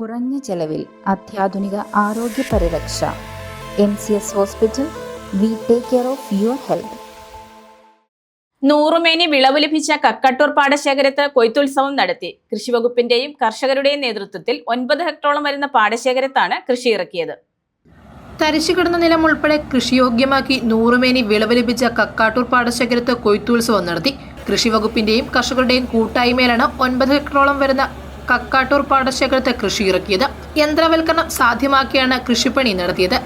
കുറഞ്ഞ ചെലവിൽ അത്യാധുനിക ആരോഗ്യ പരിരക്ഷ. MCS hospital. We take care of your health. നൂറുമേനി വിളവ് ലഭിച്ച കക്കാട്ടൂർ പാടശേഖരത്ത് കൊയ്ത്തുത്സവം നടത്തി. കൃഷിവകുപ്പിന്റെയും കർഷകരുടെയും നേതൃത്വത്തിൽ 9 ഹെക്ടറോളം വരുന്ന പാടശേഖരത്താണ് കൃഷി ഇറക്കിയത്. തരിശുകിടന്ന നിലം ഉൾപ്പെടെ കൃഷിയോഗ്യമാക്കി നൂറുമേനി വിളവ് ലഭിച്ച കക്കാട്ടൂർ പാടശേഖരത്ത് കൊയ്ത്തുത്സവം നടത്തി. കൃഷിവകുപ്പിന്റെയും കർഷകരുടെയും കൂട്ടായ്മയിലാണ് 9 ഹെക്ടറോളം വരുന്ന കക്കാട്ടൂർ പാടശേഖരത്ത് കൃഷി ഇറക്കിയത്. യന്ത്രവൽക്കരണം സാധ്യമാക്കിയാണ് കൃഷിപ്പണി നടത്തിയത്.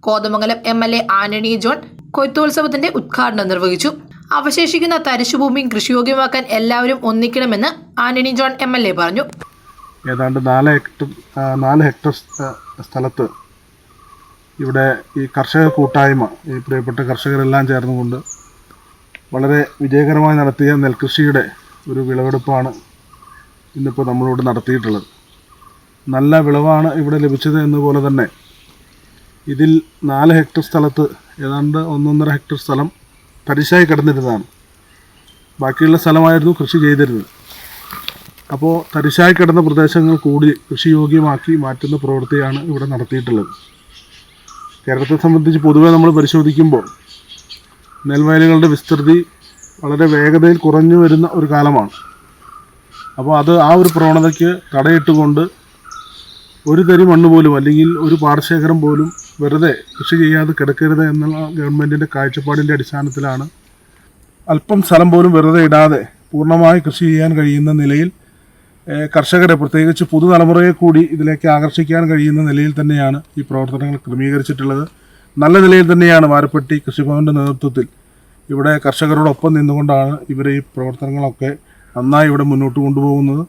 കോതമംഗലം MLA ആന്റണി ജോൺ കൊയ്ത്തുത്സവത്തിന്റെ ഉദ്ഘാടനം നിർവഹിച്ചു. അവശേഷിക്കുന്ന തരിശുഭൂമിയും കൃഷിയോഗ്യമാക്കാൻ എല്ലാവരും ഒന്നിക്കണമെന്ന് ആന്റണി ജോൺ MLA പറഞ്ഞു. ഏതാണ്ട് 4 ഹെക്ടർ സ്ഥലത്ത് ഇവിടെ ഈ കർഷക കൂട്ടായ്മ, ഈ പ്രിയപ്പെട്ട കർഷകരെല്ലാം ചേർന്നുകൊണ്ട് വളരെ വിജയകരമായി നടത്തിയ നെൽകൃഷിയുടെ ഒരു വിളവെടുപ്പാണ് ഇന്നിപ്പോൾ നമ്മളിവിടെ നടത്തിയിട്ടുള്ളത്. നല്ല വിളവാണ് ഇവിടെ ലഭിച്ചത് എന്നതുപോലെ തന്നെ ഇതിൽ 4 ഹെക്ടർ സ്ഥലത്ത് ഏതാണ്ട് 1.5 ഹെക്ടർ സ്ഥലം തരിശായി കിടന്നിരുന്നതാണ്. ബാക്കിയുള്ള സ്ഥലമായിരുന്നു കൃഷി ചെയ്തിരുന്നത്. അപ്പോൾ തരിശായി കിടന്ന പ്രദേശങ്ങൾ കൂടി കൃഷിയോഗ്യമാക്കി മാറ്റുന്ന പ്രവൃത്തിയാണ് ഇവിടെ നടത്തിയിട്ടുള്ളത്. കേരളത്തെ സംബന്ധിച്ച് പൊതുവെ നമ്മൾ പരിശോധിക്കുമ്പോൾ നെൽവയലുകളുടെ വിസ്തൃതി വളരെ വേഗതയിൽ കുറഞ്ഞു വരുന്ന ഒരു കാലമാണ്. അപ്പോൾ ആ ഒരു പ്രവണതയ്ക്ക് തടയിട്ടുകൊണ്ട് ഒരു തരി മണ്ണ് പോലും അല്ലെങ്കിൽ ഒരു പാടശേഖരം പോലും വെറുതെ കൃഷി ചെയ്യാതെ കിടക്കരുത് എന്നുള്ള ഗവൺമെൻറ്റിൻ്റെ കാഴ്ചപ്പാടിൻ്റെ അടിസ്ഥാനത്തിലാണ് അല്പം സ്ഥലം പോലും വെറുതെ ഇടാതെ പൂർണ്ണമായി കൃഷി ചെയ്യാൻ കഴിയുന്ന നിലയിൽ കർഷകരെ, പ്രത്യേകിച്ച് പുതുതലമുറയെ കൂടി ഇതിലേക്ക് ആകർഷിക്കാൻ കഴിയുന്ന നിലയിൽ തന്നെയാണ് ഈ പ്രവർത്തനങ്ങൾ ക്രമീകരിച്ചിട്ടുള്ളത്. നല്ല നിലയിൽ തന്നെയാണ് വാരപ്പെട്ടി കൃഷിഭവൻ്റെ നേതൃത്വത്തിൽ ഇവിടെ കർഷകരോടൊപ്പം നിന്നുകൊണ്ടാണ് ഇവർ ഈ പ്രവർത്തനങ്ങളൊക്കെ നന്നായി ഇവിടെ മുന്നോട്ട് കൊണ്ടുപോകുന്നത്.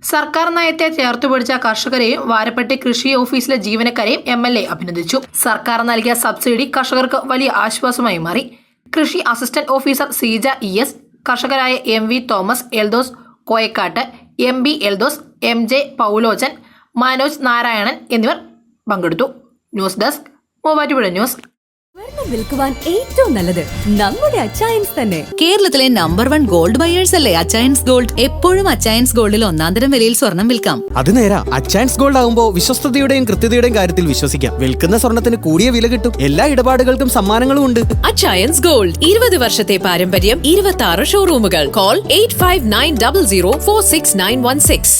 സർക്കാർ നയത്തെ ചേർത്തുപിടിച്ച കർഷകരെയും വാരപ്പെട്ടി കൃഷി ഓഫീസിലെ ജീവനക്കാരെയും MLA അഭിനന്ദിച്ചു. സർക്കാർ നൽകിയ സബ്സിഡി കർഷകർക്ക് വലിയ ആശ്വാസമായി മാറി. കൃഷി അസിസ്റ്റന്റ് ഓഫീസർ സീജ ES, കർഷകരായ MV Thomas, Eldhose Koyakkattu, MB Eldhose, MJ Paulochan, Manoj Narayanan എന്നിവർ പങ്കെടുത്തു. News desk Muvattupuzha news. വിൽക്കുവാൻ ഏറ്റവും നല്ലത് നമ്മുടെ അച്ചയൻസ് തന്നെ. കേരളത്തിലെ നമ്പർ 1 ഗോൾഡ് ബയേഴ്സ് അല്ലേ അച്ചയൻസ് ഗോൾഡ്. എപ്പോഴും അച്ചയൻസ് ഗോൾഡിൽ 1-ാം വിലയിൽ സ്വർണം വിൽക്കാം. അത് നേരാ. അച്ചയൻസ് ഗോൾഡ് ആകുമ്പോൾ വിശ്വസ്തതയുടെയും കൃത്യതയുടെയും കാര്യത്തിൽ വിശ്വസിക്കാം. വിൽക്കുന്ന സ്വർണത്തിന് കൂടിയ വില കിട്ടും. എല്ലാ ഇടപാടുകൾക്കും സമ്മാനങ്ങളും ഉണ്ട്. അച്ചയൻസ് ഗോൾഡ് 20 വർഷത്തെ പാരമ്പര്യം, 26 ഷോറൂമുകൾ. കോൾ 8590046916.